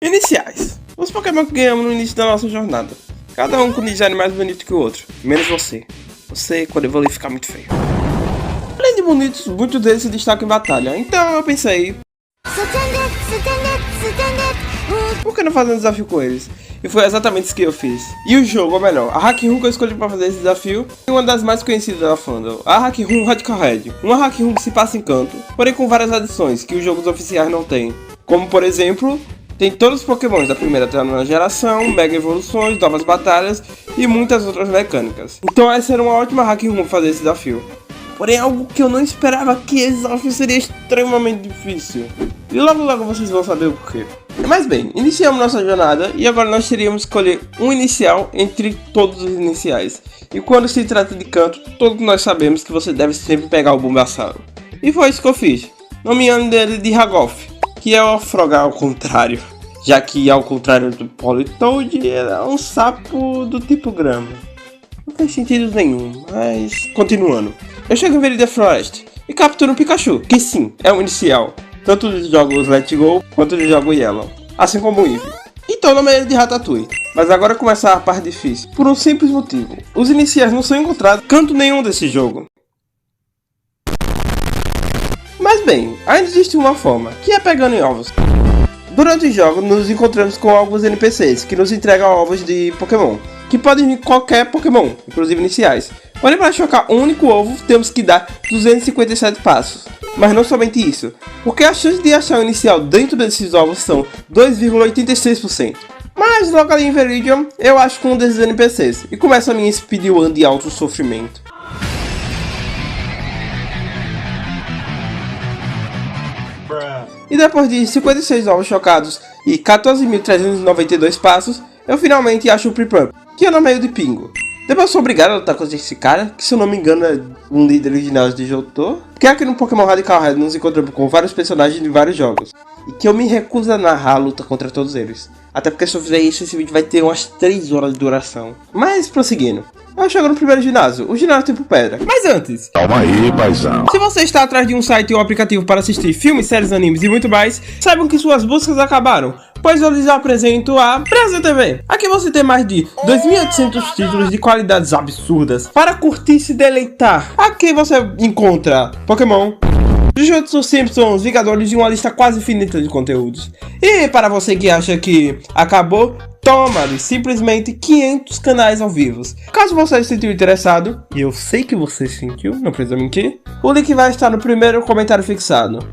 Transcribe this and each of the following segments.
Iniciais. Os Pokémon que ganhamos no início da nossa jornada. Cada um com um design mais bonito que o outro. Menos você. Você, quando evoluir, fica muito feio. Além de bonitos, muitos deles se destacam em batalha. Então eu pensei, por que não fazer um desafio com eles? E foi exatamente isso que eu fiz. E o jogo, ou melhor, a Hack Room que eu escolhi para fazer esse desafio é uma das mais conhecidas da fandom, a Hack Room Radical Red. Uma Hack Room que se passa em Kanto, porém com várias adições que os jogos oficiais não têm. Como por exemplo, tem todos os Pokémons da primeira até a nona geração, mega evoluções, novas batalhas e muitas outras mecânicas. Então essa era uma ótima Hack Room para fazer esse desafio. Porém algo que eu não esperava, que esse desafio seria extremamente difícil. E logo vocês vão saber o porquê. Mas bem, iniciamos nossa jornada e agora nós teríamos que escolher um inicial entre todos os iniciais. E quando se trata de Kanto, todos nós sabemos que você deve sempre pegar o Bulbasaur. E foi isso que eu fiz, nomeando ele de Ragoff, que é o Frogar ao contrário. Já que ao contrário do Politoed, ele é um sapo do tipo grama. Não faz sentido nenhum, mas continuando. Eu chego em Viridian Forest e capturo um Pikachu, que sim, é um inicial. Tanto dos jogos Let's Go, quanto do jogo Yellow. Assim como o Eevee. Então nomeei ele de Ratatouille. Mas agora começa a parte difícil. Por um simples motivo. Os iniciais não são encontrados em canto nenhum desse jogo. Mas bem, ainda existe uma forma, que é pegando em ovos. Durante o jogo, nos encontramos com alguns NPCs, que nos entregam ovos de Pokémon. Que podem vir qualquer Pokémon, inclusive iniciais. Porém, para chocar um único ovo, temos que dar 257 passos. Mas não somente isso, porque a chance de achar o inicial dentro desses ovos são 2,86%. Mas logo ali em Viridian, eu acho com um desses NPCs, e começa a minha speedrun de alto sofrimento. E depois de 56 ovos chocados e 14.392 passos, eu finalmente acho o Pripramp, que eu nomeio de Pingo. Depois eu sou obrigado a lutar contra esse cara, que se eu não me engano é um líder original de Johto. Porque aqui no Pokémon Radical Red nos encontramos com vários personagens de vários jogos. E que eu me recuso a narrar a luta contra todos eles. Até porque se eu fizer isso, esse vídeo vai ter umas 3 horas de duração. Mas prosseguindo. Eu chego no primeiro ginásio, o ginásio tipo pedra. Mas antes, calma aí, paizão. Se você está atrás de um site ou aplicativo para assistir filmes, séries, animes e muito mais, saibam que suas buscas acabaram, pois eu lhes apresento a Presa TV. Aqui você tem mais de 2.800 títulos de qualidades absurdas para curtir e se deleitar. Aqui você encontra Pokémon, Jujutsu, Simpsons, Vingadores e uma lista quase infinita de conteúdos. E para você que acha que acabou, toma-lhe simplesmente 500 canais ao vivo. Caso você se sentiu interessado, e eu sei que você sentiu, não precisa mentir, o link vai estar no primeiro comentário fixado.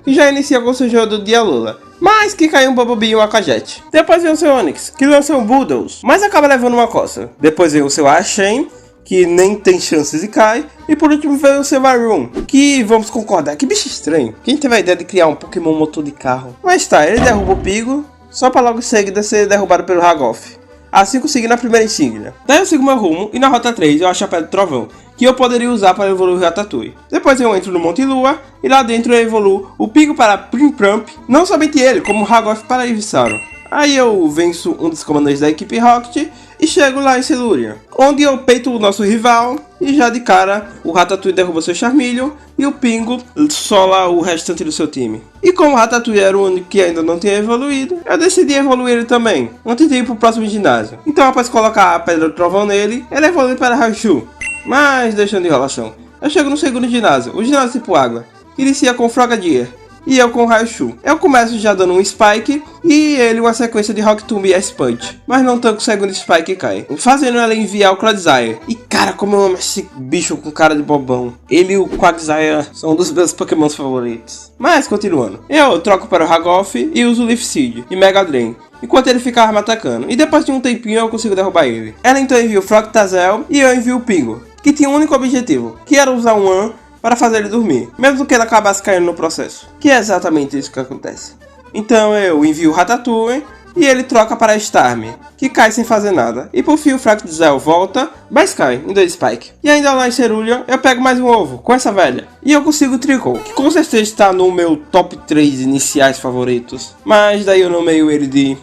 Que já inicia com o seu jogo do Dia Lula, mas que caiu um Bumblebee e um Akajete. Depois vem o seu Onix, que lança um Bulldoze, mas acaba levando uma coça. Depois vem o seu Ashen, que nem tem chances e cai. E por último veio o seu Varoom, que vamos concordar, que bicho estranho. Quem teve a ideia de criar um Pokémon motor de carro? Mas tá, ele derruba o Pigo, só para logo em seguida ser derrubado pelo Ragoff. Assim conseguindo a primeira insígnia. Daí eu sigo meu rumo e na rota 3 eu acho a Pedra do Trovão, que eu poderia usar para evoluir o Ratatouille. Depois eu entro no Monte Lua e lá dentro eu evoluo o Pigo para Prinpramp, não somente ele, como o Ragoff para Ivysaur. Aí eu venço um dos comandantes da equipe Rocket e chego lá em Celuria, onde eu peito o nosso rival e já de cara o Ratatouille derruba seu Charmeleon e o Pingo sola o restante do seu time. E como o Ratatouille era o único que ainda não tinha evoluído, eu decidi evoluir ele também, antes de ir para o próximo ginásio. Então após colocar a Pedra do Trovão nele, ele evolui para Raichu. Mas deixando de enrolação, eu chego no segundo ginásio, o ginásio tipo água, que inicia com Frogadier. E eu com o Raichu. Eu começo já dando um Spike e ele uma sequência de Rock Tomb e Ice Punch. Mas não tanto o segundo Spike cai, fazendo ela enviar o Clodsire. E cara, como eu amo esse bicho com cara de bobão. Ele e o Quagsire são um dos meus Pokémons favoritos. Mas continuando, eu troco para o Ragoff e uso o Leaf Seed e Mega Drain, enquanto ele ficava me atacando. E depois de um tempinho eu consigo derrubar ele. Ela então envia o Frogtazel e eu envio o Pingo, que tinha um único objetivo, que era usar um An para fazer ele dormir, mesmo que ele acabasse caindo no processo. Que é exatamente isso que acontece. Então eu envio o Ratatouille e ele troca para Starmie, que cai sem fazer nada. E por fim o Fractal volta, mas cai em 2 Spike. E ainda lá em Cerulean eu pego mais um ovo com essa velha. E eu consigo o Trickle, que com certeza está no meu top 3 iniciais favoritos. Mas daí eu nomeio ele de...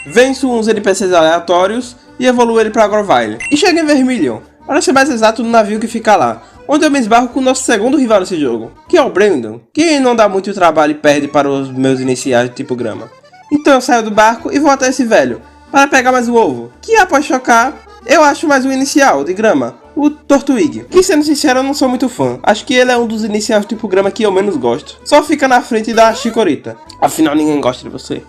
Venço uns NPCs aleatórios e evoluo ele para Grovyle. E chego em Vermilion, para ser mais exato no navio que fica lá, onde eu me esbarro com o nosso segundo rival nesse jogo, que é o Brandon, que não dá muito trabalho e perde para os meus iniciais de tipo grama. Então eu saio do barco e vou até esse velho, para pegar mais um ovo, que após chocar, eu acho mais um inicial de grama, o Tortwig, que sendo sincero eu não sou muito fã, acho que ele é um dos iniciais do tipo grama que eu menos gosto, só fica na frente da Chikorita, afinal ninguém gosta de você.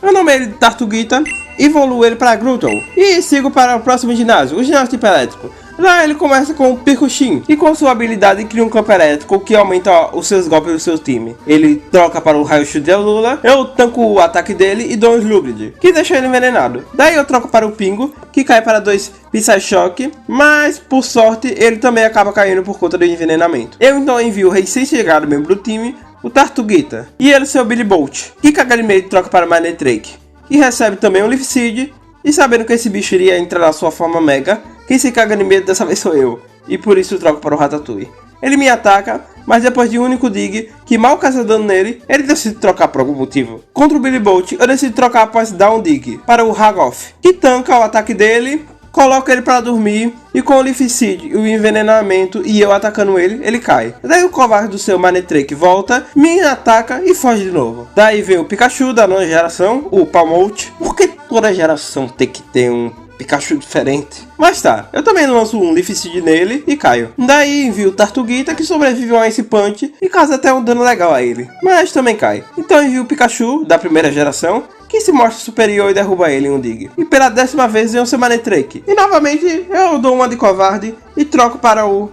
Eu nomei ele de Tartuguita, evoluo ele para Gruntle e sigo para o próximo ginásio, o ginásio tipo elétrico. Lá ele começa com o Percuchin, e com sua habilidade cria um campo elétrico que aumenta os seus golpes do seu time. Ele troca para o raio chute de Lula, eu tanco o ataque dele e dou um Slugrid, que deixa ele envenenado. Daí eu troco para o Pingo, que cai para 2 Psyshock, mas por sorte ele também acaba caindo por conta do envenenamento. Eu então envio o recém-chegado membro do time, o Tartuguita, e ele seu Billy Bolt, que caga de medo troca para Manectric, que recebe também um Leaf Seed, e sabendo que esse bicho iria entrar na sua forma Mega, quem se caga de medo dessa vez sou eu, e por isso troco para o Ratatouille. Ele me ataca, mas depois de um único dig, que mal causa dano nele, ele decide trocar por algum motivo. Contra o Billy Bolt, eu decido trocar após dar um dig para o Hagoff, que tanca o ataque dele, coloca ele para dormir, e com o Leaf Seed e o envenenamento e eu atacando ele, ele cai. Daí o covarde do seu Manectric volta, me ataca e foge de novo. Daí vem o Pikachu da nova geração, o Palmolt, porque toda geração tem que ter um Pikachu diferente. Mas tá, eu também lanço um Leaf Seed nele e caio. Daí envio o Tartuguita, que sobreviveu a Ice Punch e causa até um dano legal a ele, mas também cai. Então envio o Pikachu da primeira geração, que se mostra superior e derruba ele em um dig. E pela 10ª vez vem o seu Manectric. E novamente eu dou uma de covarde e troco para o...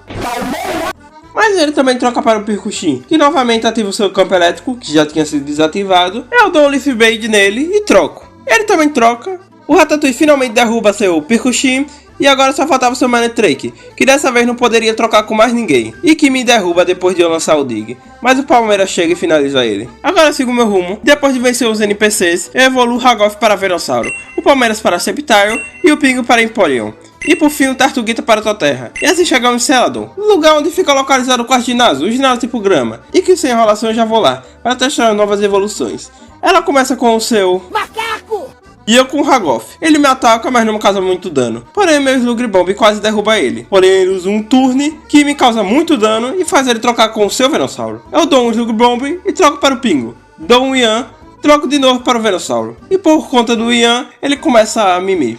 Mas ele também troca para o Percuchin, que novamente ativa o seu campo elétrico, que já tinha sido desativado. Eu dou um Leaf Blade nele e troco. Ele também troca. O Ratatouille finalmente derruba seu Percuchin. E agora só faltava o seu Manectric, que dessa vez não poderia trocar com mais ninguém, e que me derruba depois de eu lançar o dig. Mas o Palmeiras chega e finaliza ele. Agora eu sigo meu rumo. Depois de vencer os NPCs, eu evoluo o Hagoff para Venossauro, o Palmeiras para Sceptile e o Pingo para Empoleon. E por fim o Tartuguita para Toterra. E assim chegamos em Celadon, lugar onde fica localizado o quarto ginásio, o ginásio tipo grama. E que sem enrolação eu já vou lá, para testar novas evoluções. Ela começa com o seu... macaco! E eu com o Hagoff. Ele me ataca, mas não me causa muito dano. Porém, meu Sluggy Bomb quase derruba ele. Porém, ele usa um Turne, que me causa muito dano e faz ele trocar com o seu Venossauro. Eu dou um Sluggy Bomb e troco para o Pingo. Dou um Ian, troco de novo para o Venossauro. E por conta do Ian, ele começa a mimir.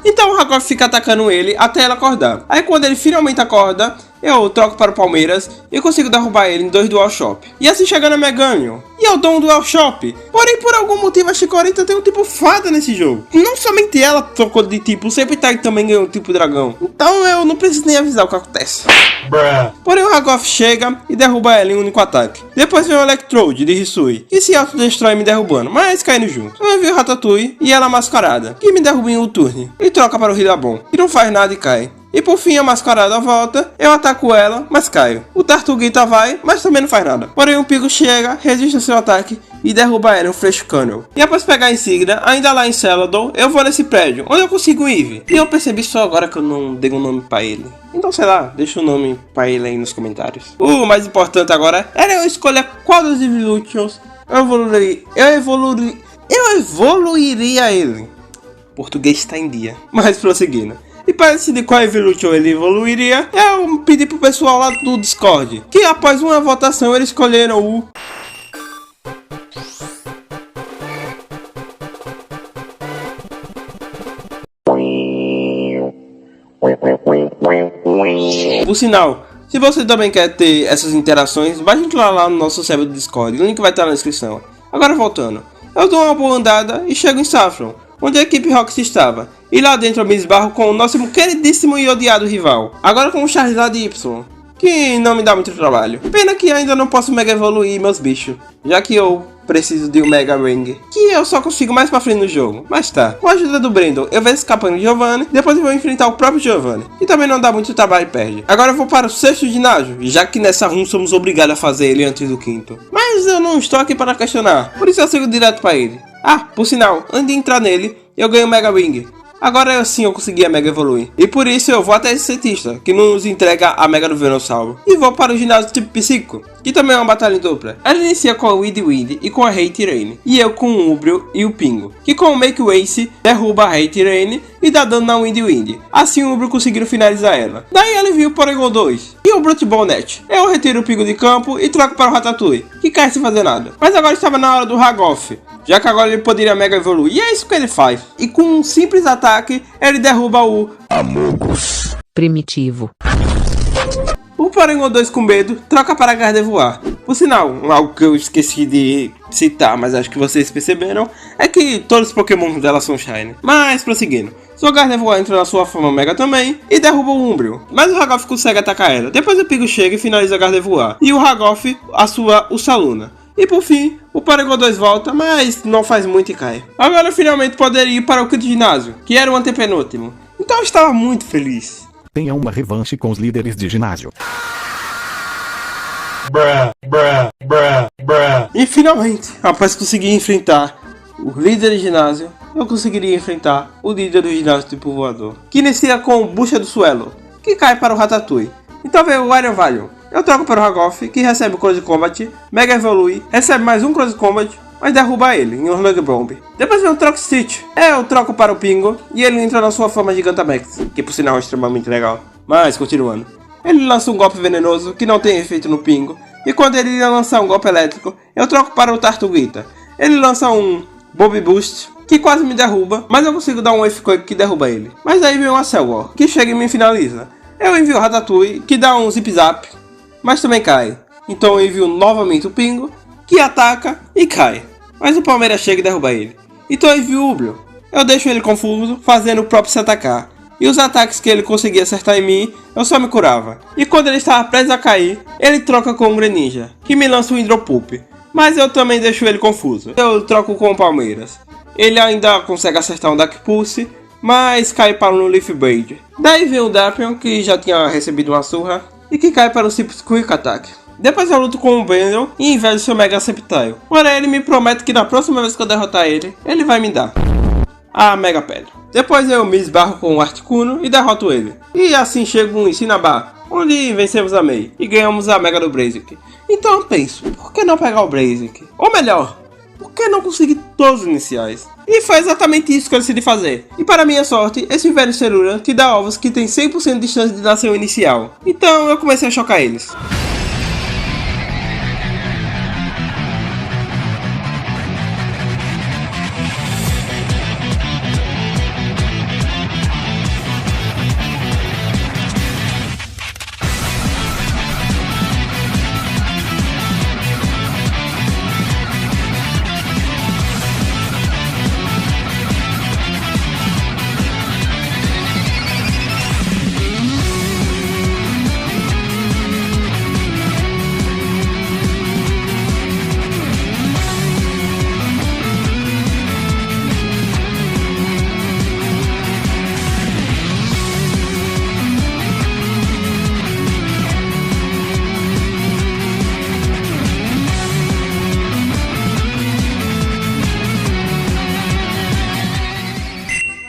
Então o Hagoff fica atacando ele até ele acordar. Aí quando ele finalmente acorda, eu troco para o Palmeiras e consigo derrubar ele em 2 Dual Shock. E assim chegando a Meganium. E eu dou um Dual Shock. Porém, por algum motivo, a Chikorita tem um tipo fada nesse jogo. E não somente ela trocou de tipo, o Sceptile também ganhou um tipo dragão. Então eu não preciso nem avisar o que acontece. Porém, o Hagoff chega e derruba ela em um único ataque. Depois vem o Electrode de Hisui, que se autodestrói me derrubando, mas caindo junto. Eu envio o Ratatouille e ela mascarada, que me derruba em um turno. E troca para o Rillaboom, que não faz nada e cai. E por fim a mascarada volta, eu ataco ela, mas caio. O Tartuguita vai, mas também não faz nada. Porém o Pico chega, resiste ao seu ataque e derruba ela em um Fresh Cannon. E após pegar a insígnia, ainda lá em Celadon, eu vou nesse prédio, onde eu consigo o Eevee. E eu percebi só agora que eu não dei um nome pra ele. Então sei lá, deixa o nome pra ele aí nos comentários. O mais importante agora era eu escolher qual dos Evolutions eu evoluiria ele. Português está em dia. Mas prosseguindo. E para decidir qual Evolution ele evoluiria, eu pedi pro pessoal lá do Discord, que após uma votação eles escolheram o... Por sinal, se você também quer ter essas interações, vai entrar lá no nosso server do Discord, o link vai estar na descrição. Agora voltando, eu dou uma boa andada e chego em Saffron, onde a equipe Rocket estava, e lá dentro eu me esbarro com o nosso queridíssimo e odiado rival, agora com o Charizard Y, que não me dá muito trabalho. Pena que ainda não posso mega evoluir meus bichos, já que eu preciso de um Mega Ring, que eu só consigo mais pra frente no jogo. Mas tá, com a ajuda do Brandon eu vou escapando de Giovanni, depois eu vou enfrentar o próprio Giovanni, que também não dá muito trabalho e perde. Agora eu vou para o 6º ginásio, já que nessa run somos obrigados a fazer ele antes do 5º. Mas eu não estou aqui para questionar, por isso eu sigo direto para ele. Ah, por sinal, antes de entrar nele, eu ganho o Mega Ring. Agora sim eu consegui a Mega evoluir. E por isso eu vou até esse cientista, que nos entrega a Mega do Venossauro. E vou para o ginásio tipo Psíquico, que também é uma batalha em dupla. Ela inicia com a Wind e com a Hate Rain, e eu com o Umbreon e o Pingo, que com o Make Ace derruba a Hate Rain e dá dano na Wind. Assim o Umbreon conseguiram finalizar ela. Daí ele viu o Porygon 2 e o Brute Bonnet. Eu retiro o Pingo de campo e troco para o Ratatouille, que cai sem fazer nada. Mas agora estava na hora do Ragoff, já que agora ele poderia Mega Evoluir, e é isso que ele faz. E com um simples ataque, ele derruba o Amogus primitivo. O Porygon 2 com medo troca para Gardevoir. Por sinal, algo que eu esqueci de citar, mas acho que vocês perceberam, é que todos os Pokémon dela são Shiny. Mas prosseguindo, sua Gardevoir entra na sua forma Mega também e derruba o Umbreon. Mas o Ragoff consegue atacar ela. Depois o Pingo chega e finaliza a Gardevoir. E o Ragoff a sua Ursaluna. E por fim, o Porygon 2 volta, mas não faz muito e cai. Agora eu finalmente poderia ir para o quinto ginásio, que era o antepenúltimo. Então eu estava muito feliz. tenha uma revanche com os líderes de ginásio. E finalmente, após conseguir enfrentar o líder de ginásio, eu conseguiria enfrentar o líder do ginásio tipo voador, que inicia com Bucha do Suelo, que cai para o Ratatouille. Então veio o Iron Valium. Eu troco para o Ragoff, que recebe o Close Combat, Mega Evolui, recebe mais um Close Combat, mas derruba ele em Orlando Bomb. Depois vem o Troco Stitch. Eu troco para o Pingo e ele entra na sua forma Gigantamax, que por sinal é extremamente legal. Mas continuando, ele lança um golpe venenoso que não tem efeito no Pingo, e quando ele ia lançar um golpe elétrico, eu troco para o Tartuguita. Ele lança um Bob Boost, que quase me derruba, mas eu consigo dar um Earthquake que derruba ele. Mas aí vem uma Cellwar, que chega e me finaliza. Eu envio o Ratatouille, que dá um Zip Zap, mas também cai. Então eu envio novamente o Pingo, que ataca e cai. Mas o Palmeiras chega e derruba ele. Então eu envio o Umbreon. Eu deixo ele confuso, fazendo o próprio se atacar. E os ataques que ele conseguia acertar em mim, eu só me curava. E quando ele estava prestes a cair, ele troca com o Greninja, que me lança um Hydropulp. Mas eu também deixo ele confuso. Eu troco com o Palmeiras. Ele ainda consegue acertar um Dark Pulse, mas cai para um Leaf Blade. Daí vem o Drapion, que já tinha recebido uma surra, e que cai para o Simples Quick Attack. Depois eu luto com o Bendel e invejo seu Mega Sceptile. Porém ele me promete que na próxima vez que eu derrotar ele, ele vai me dar a Mega Pedra. Depois eu me esbarro com o Articuno e derroto ele. E assim chego em Cinnabar, onde vencemos a Mei e ganhamos a Mega do Blaziken. Então eu penso, por que não pegar o Blaziken? Ou melhor, por que não conseguir todos os iniciais? E foi exatamente isso que eu decidi fazer. E para minha sorte, esse velho Cerura te dá ovos que tem 100% de chance de nascer o inicial. Então eu comecei a chocar eles.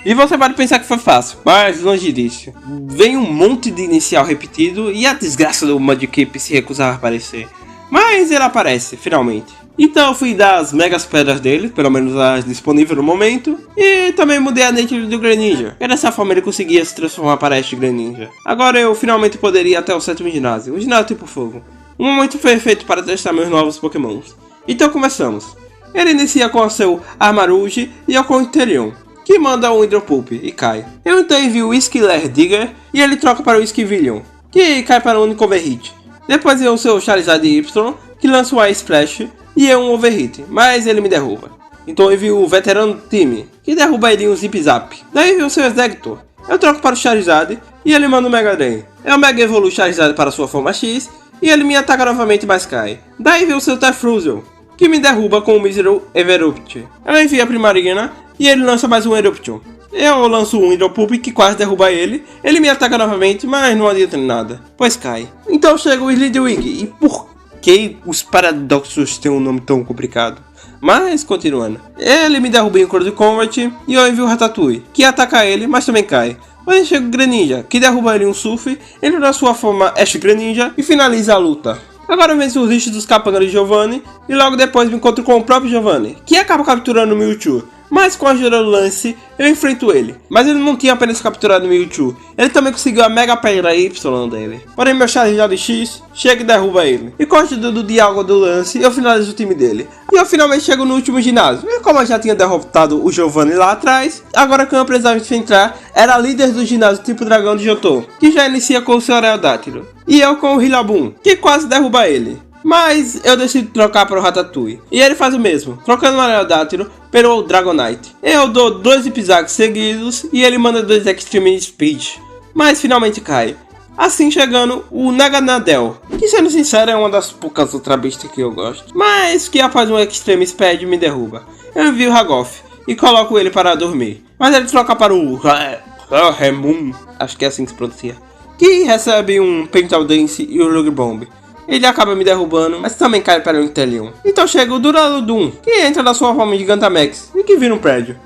E você pode pensar que foi fácil, mas longe disso. Vem um monte de inicial repetido e a desgraça do Mudkip se recusava a aparecer. Mas ele aparece, finalmente. Então eu fui dar as megas pedras dele, pelo menos as disponíveis no momento. E também mudei a nature do Greninja, que dessa forma ele conseguia se transformar para este Greninja. Agora eu finalmente poderia ir até o 7º ginásio, o ginásio tipo fogo. Um momento perfeito para testar meus novos pokémons. Então começamos. Ele inicia com o seu Armarouge e eu com o Inteleon, que manda um Hydropulp e cai. Eu então envio o Skiller Digger e ele troca para o Esquivillion, que cai para um único Overhit. Depois vem o seu Charizard Y, que lança o Ice Splash e é um Overhit, mas ele me derruba. Então eu envio o Veterano Time, que derruba ele em um Zip Zap. Daí vem o seu Exeggutor. Eu troco para o Charizard e ele manda o Mega Drain. Eu Mega Evoluo o Charizard para sua forma X e ele me ataca novamente, mas cai. Daí vem o seu Tefruzel, que me derruba com o mísero Everupt. Eu envio a Primarina e ele lança mais um Eruption. Eu lanço um Hydropulp que quase derruba ele. Ele me ataca novamente, mas não adianta nada, pois cai. Então chega o Slidwig. E por que os Paradoxos têm um nome tão complicado? Mas continuando. Ele me derruba em Close Combat e eu envio o Ratatouille, que ataca ele, mas também cai. Mas chega o Greninja, que derruba ele em um Surf, entra na sua forma Ash Greninja e finaliza a luta. Agora vence os lixos dos capangas de Giovanni e logo depois me encontro com o próprio Giovanni, que acaba capturando o Mewtwo. Mas com a ajuda do Lance, eu enfrento ele. Mas ele não tinha apenas capturado o Mewtwo, ele também conseguiu a Mega Pedra Y dele. Porém meu Charizard X chega e derruba ele. E com a ajuda do Dialga do Lance, eu finalizo o time dele. E eu finalmente chego no último ginásio. E como eu já tinha derrotado o Giovanni lá atrás, agora que eu precisava enfrentar era a líder do ginásio tipo Dragão de Johto, que já inicia com o seu Aerodactyl. E eu com o Rillaboom, que quase derruba ele. Mas eu decido trocar para o Ratatouille. E ele faz o mesmo, trocando o Aerodactyl pelo Dragonite. Eu dou 2 Zigzags seguidos e ele manda 2 Extreme Speed. Mas finalmente cai. Assim chegando o Naganadel, que sendo sincero é uma das poucas Ultra Beasts que eu gosto. Mas que após um Extreme Speed me derruba. Eu envio o Ragoff e coloco ele para dormir. Mas ele troca para o Remun, acho que é assim que se pronuncia, que recebe um Pental Dance e o Lug Bomb. Ele acaba me derrubando, mas também cai para o Inteleon. Então chega o Duraludon, que entra na sua forma de Gigantamax e que vira um prédio.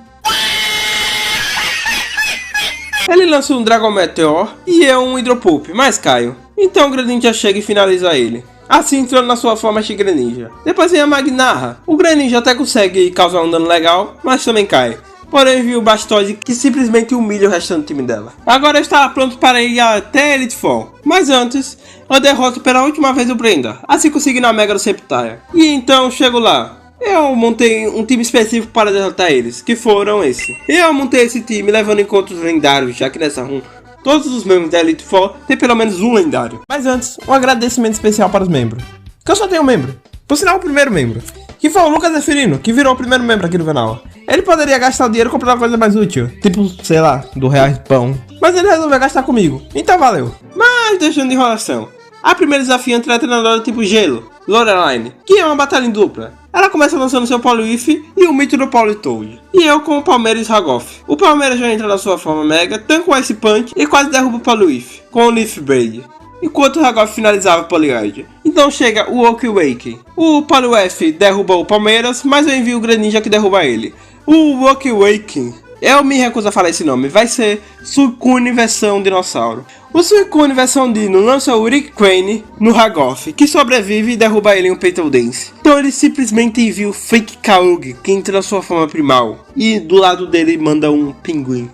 Ele lança um Dragon Meteor e eu um Hydropulp, mas caio. Então o Greninja chega e finaliza ele, assim entrando na sua forma de Greninja. Depois vem a Magmar. O Greninja até consegue causar um dano legal, mas também cai. Porém vi o Blastoise que simplesmente humilha o restante do time dela. Agora eu estava pronto para ir até Elite Four, mas antes eu derroto pela última vez o Brenda, assim conseguindo a Mega do Sceptile. E então chego lá. Eu montei um time específico para derrotar eles, que foram esse. Eu montei esse time levando em conta os lendários, já que nessa run todos os membros da Elite Four tem pelo menos um lendário. Mas antes, um agradecimento especial para os membros, que eu só tenho um membro, por sinal o primeiro membro, que foi o Lucas Zeferino, que virou o primeiro membro aqui do canal. Ele poderia gastar o dinheiro e comprar uma coisa mais útil, tipo, sei lá, R$2 pão. Mas ele resolveu gastar comigo, então valeu. Mas deixando de enrolação, a primeira desafiante é a treinadora tipo Gelo, Loreline, que é uma batalha em dupla. Ela começa lançando seu Poliwhirl e o mito do Politoed. E eu com o Palmeiras Ragoff. O Palmeiras já entra na sua forma Mega, tanca o Ice Punch e quase derruba o Poliwhirl com o Leaf Braid, enquanto o Ragoff finalizava o Poliwhirl. Então chega o Wake. O Poliwhirl derruba o Palmeiras, mas eu envio o Greninja que derruba ele. O Wake, eu me recuso a falar esse nome, vai ser Suicune versão dinossauro. O Suicune versão Dino lança o Rick Crane no Ragoff, que sobrevive e derruba ele em um Petal Dance. Então ele simplesmente envia o Fake Kaug, que entra na sua forma primal, e do lado dele manda um pinguim.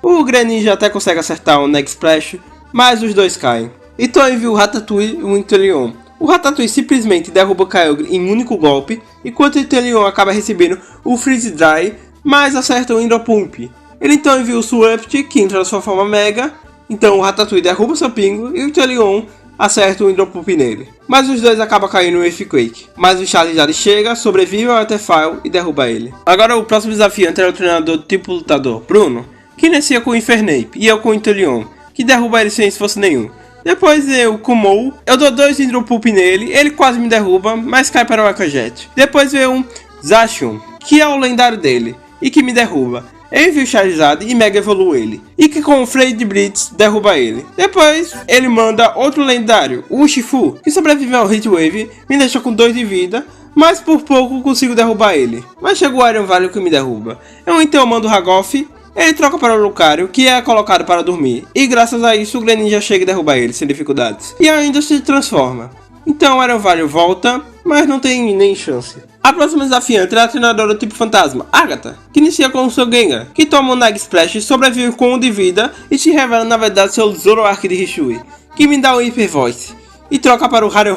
O Greninja até consegue acertar o Next Splash, mas os dois caem. Então envia o Ratatouille e o Inteleon. O Ratatouille simplesmente derruba o Kyogre em um único golpe, enquanto o Inteleon acaba recebendo o Freeze Dry, mas acerta o Hydropulp. Ele então envia o Swapit, que entra na sua forma Mega, então o Ratatouille derruba o seu Pingo e o Inteleon acerta o Hydropulp nele. Mas os dois acabam caindo no Earthquake. Mas o Charizard chega, sobrevive ao Waterfall e derruba ele. Agora o próximo desafiante era o treinador do tipo lutador, Bruno, que inicia com o Infernape e eu com o Inteleon, que derruba ele sem esforço nenhum. Depois eu com o Mou, eu dou 2 Hydropulp nele, ele quase me derruba, mas cai para o Aquajet. Depois veio um Zacian, que é o lendário dele, e que me derruba. Eu envio o Charizard e Mega evoluo ele, e que com o Flade Blitz derruba ele. Depois ele manda outro lendário, o Urshifu, que sobrevive ao Heatwave, me deixa com 2 de vida, mas por pouco consigo derrubar ele. Mas chega o Iron Valley que me derruba. Eu então mando o Ragoff. Ele troca para o Lucario, que é colocado para dormir, e graças a isso o Greninja chega e derruba ele sem dificuldades. E ainda se transforma. Então o Iron Valley volta, mas não tem nem chance. A próxima desafiante é a treinadora do tipo fantasma, Agatha, que inicia com o seu Gengar, que toma um Nag Splash, sobrevive com 1 de vida e se revela na verdade seu Zoroark de Hishui, que me dá o Hyper Voice, e troca para o Harry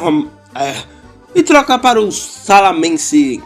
e troca para o Salamence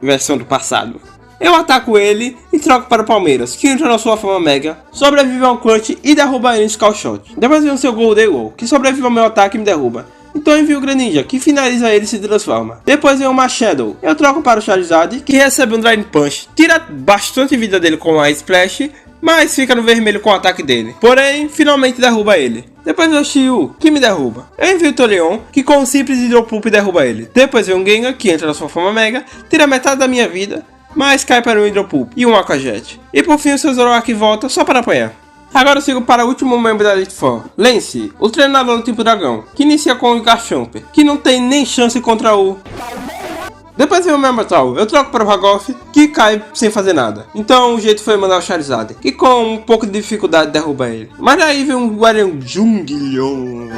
versão do passado. Eu ataco ele e troco para o Palmeiras, que entra na sua forma Mega, sobrevive ao Clutch e derruba ele em Skull Shot. Depois vem o seu Golden, que sobrevive ao meu ataque e me derruba. Então envio o Greninja, que finaliza ele e se transforma. Depois vem o Marshadow. Eu troco para o Charizard, que recebe um Drain Punch, tira bastante vida dele com o Ice Splash, mas fica no vermelho com o ataque dele. Porém, finalmente derruba ele. Depois vem o Shiu, que me derruba. Eu envio o Toleon, que com um simples Hydropulp derruba ele. Depois vem o Gengar, que entra na sua forma Mega, tira metade da minha vida, mas cai para um Hydropulp e um Aquajet. E por fim o seu Zoroark volta só para apanhar. Agora eu sigo para o último membro da Elite Four, Lance, o treinador do tipo dragão, que inicia com o Garchomp, que não tem nem chance contra o... Depois vem o Memortal, eu troco para o Ragoff, que cai sem fazer nada. Então o jeito foi mandar o Charizard, que com um pouco de dificuldade derruba ele. Mas aí vem um Guardian Junglion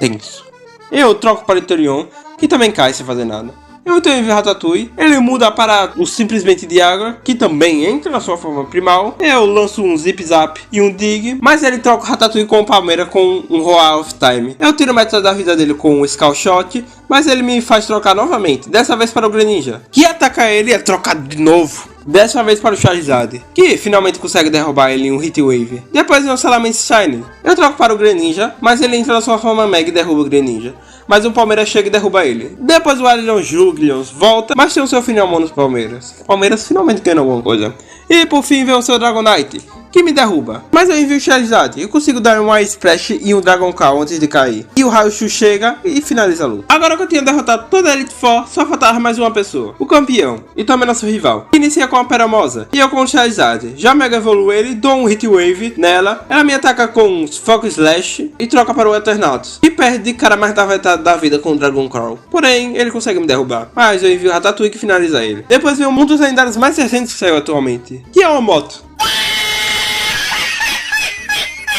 tenso. Eu troco para o Torion, que também cai sem fazer nada. Eu então envio o Ratatouille, ele muda para o Simplesmente de Água, que também entra na sua forma primal. Eu lanço um Zip Zap e um Dig, mas ele troca o Ratatouille com o Palmeira com um Roar of Time. Eu tiro metade da vida dele com um Skull Shot, mas ele me faz trocar novamente, dessa vez para o Greninja, que ataca ele e é trocado de novo. Dessa vez para o Charizard, que finalmente consegue derrubar ele em um Hit Wave. Depois vem o Salamence Shine. Eu troco para o Greninja, mas ele entra na sua forma Mega e derruba o Greninja. Mas o Palmeiras chega e derruba ele. Depois o Arillion Juglions volta, mas tem o seu final nos Palmeiras. Palmeiras finalmente ganha alguma coisa. E por fim vem o seu Dragonite, que me derruba. Mas eu envio o Charizard, eu consigo dar um Ice Splash e um Dragon Call antes de cair. E o Raichu chega e finaliza a luta. Agora que eu tinha derrotado toda a Elite Four, só faltava mais uma pessoa. O campeão, e também nosso rival. Inicia com a Peramosa, e eu com o Charizard. Já Mega Evoluo ele, dou um Hit Wave nela. Ela me ataca com um Focus Slash e troca para o Eternatus. E perde de cara mais da metade da vida com o Dragon Crawl. Porém, ele consegue me derrubar. Mas eu envio o Ratatouille que finaliza ele. Depois vem um dos lendários mais recentes que saiu atualmente, que é uma moto.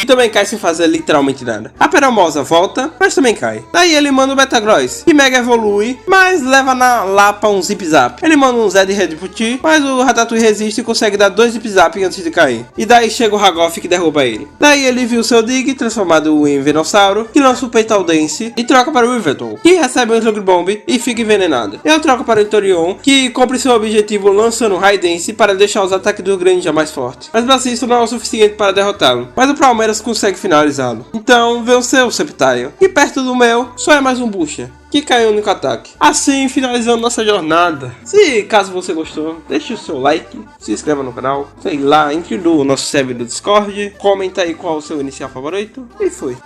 E também cai sem fazer literalmente nada. A Peramosa volta, mas também cai. Daí ele manda o Metagross, que Mega Evolui, mas leva na lapa um Zip Zap. Ele manda um Zed Red Puti, mas o Ratatouille resiste e consegue dar 2 Zip Zap antes de cair. E daí chega o Hagoff que derruba ele. Daí ele viu seu Dig, transformado em Venossauro, que lança o Petal Dance e troca para o Yveltal, que recebe um Slug Bomb e fica envenenado. Eu troco para o Torion, que cumpre seu objetivo lançando o High Dance para deixar os ataques do Greninja mais fortes. Mas isso não é o suficiente para derrotá-lo. Mas o Palmeiras consegue finalizá-lo. Então vê o seu Sceptile. E perto do meu, só é mais um Bucha, que cai um único ataque. Assim, finalizando nossa jornada. Se caso você gostou, deixe o seu like, se inscreva no canal, sei lá, entre no nosso server do Discord, comenta aí qual o seu inicial favorito, e fui.